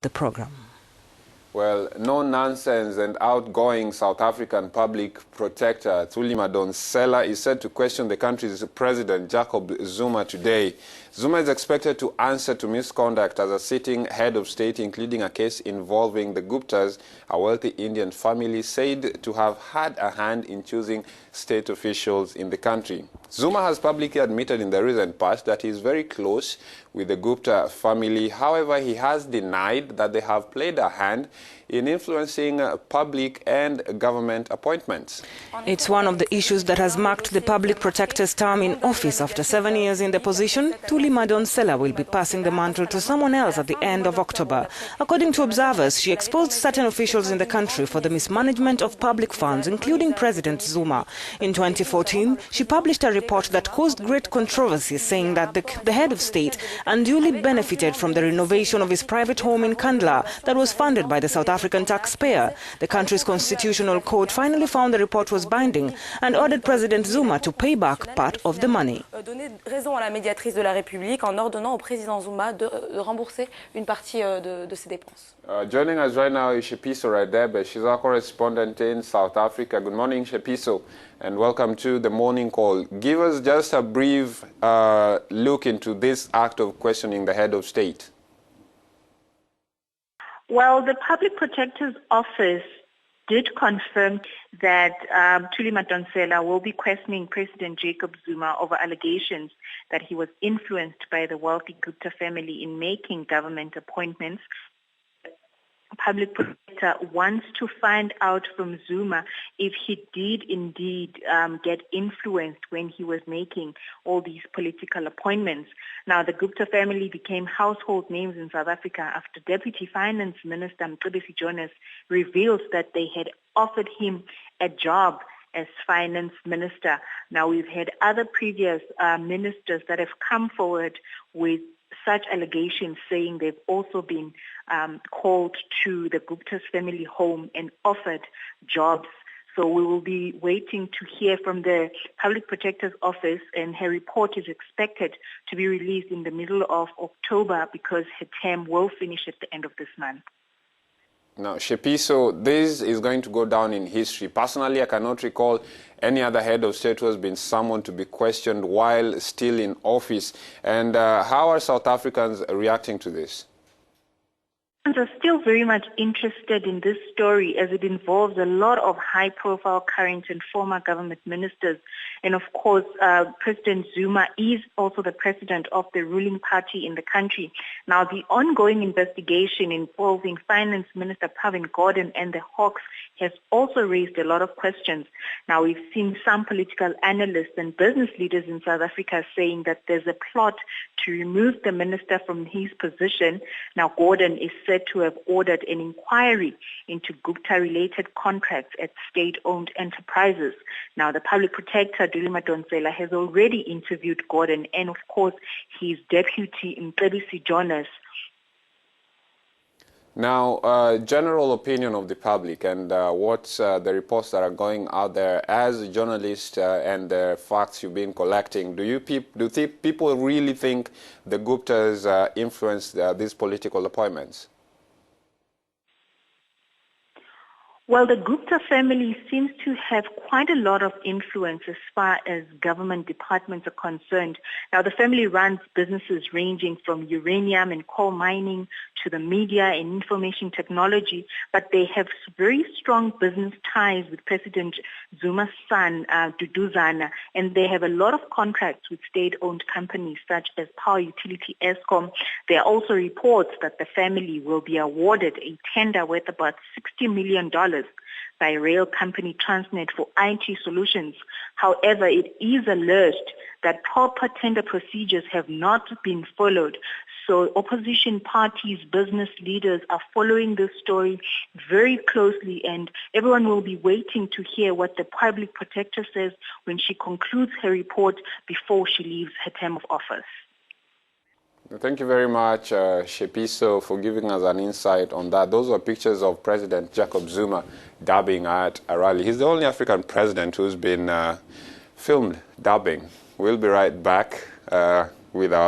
the program. Well, no-nonsense and outgoing South African public protector Thuli Madonsela is set to question the country's president Jacob Zuma today. Zuma is expected to answer to misconduct as a sitting head of state, including a case involving the Guptas, a wealthy Indian family said to have had a hand in choosing state officials in the country. Zuma has publicly admitted in the recent past that he is very close with the Gupta family. However, he has denied that they have played a hand in influencing public and government appointments. It's one of the issues that has marked the public protector's term in office. After 7 years in the position, Thuli Madonsela will be passing the mantle to someone else at the end of October. According to observers, she exposed certain officials in the country for the mismanagement of public funds, including President Zuma. In 2014, she published a report that caused great controversy, saying that the head of state unduly benefited from the renovation of his private home in Kandla that was funded by the South African taxpayer. The country's constitutional court finally found the report was binding and ordered President Zuma to pay back part of the money. Raison à la médiatrice de la République en ordonnant au président Zuma de rembourser une partie de ses dépenses. Joining us right now is Shepiso Radebe. She's our correspondent in South Africa. Good morning, Shepiso, and welcome to the morning call. Give us just a brief look into this act of questioning the head of state. Well, the Public Protector's Office did confirm that Thuli Madonsela will be questioning President Jacob Zuma over allegations that he was influenced by the wealthy Gupta family in making government appointments. Public Protector wants to find out from Zuma if he did indeed get influenced when he was making all these political appointments. Now, the Gupta family became household names in South Africa after Deputy Finance Minister Mcebisi Jonas revealed that they had offered him a job as finance minister. Now, we've had other previous ministers that have come forward with such allegations, saying they've also been called to the Gupta's family home and offered jobs. So we will be waiting to hear from the Public Protector's Office, and her report is expected to be released in the middle of October because her term will finish at the end of this month. Now, Shepiso, this is going to go down in history. Personally, I cannot recall any other head of state who has been summoned to be questioned while still in office. And how are South Africans reacting to this? Are still very much interested in this story as it involves a lot of high-profile current and former government ministers. And of course, President Zuma is also the president of the ruling party in the country. Now, the ongoing investigation involving Finance Minister Pravin Gordhan and the Hawks has also raised a lot of questions. Now, we've seen some political analysts and business leaders in South Africa saying that there's a plot to remove the minister from his position. Now, Gordhan is said to have ordered an inquiry into Gupta-related contracts at state-owned enterprises. Now, the Public Protector, Thuli Madonsela, has already interviewed Gordhan and, of course, his deputy, Mcebisi Jonas. Now, general opinion of the public and what's the reports that are going out there as a journalist and the facts you've been collecting, do people really think the Guptas influenced these political appointments? Well, the Gupta family seems to have quite a lot of influence as far as government departments are concerned. Now, the family runs businesses ranging from uranium and coal mining to the media and information technology, but they have very strong business ties with President Zuma's son, Duduzana, and they have a lot of contracts with state-owned companies such as power utility Eskom. There are also reports that the family will be awarded a tender worth about $60 million by rail company Transnet for IT solutions. However, it is alleged that proper tender procedures have not been followed. So opposition parties, business leaders are following this story very closely, and everyone will be waiting to hear what the Public Protector says when she concludes her report before she leaves her term of office. Thank you very much, Shepiso, for giving us an insight on that. Those were pictures of President Jacob Zuma dabbing at a rally. He's the only African president who's been filmed dabbing. We'll be right back with our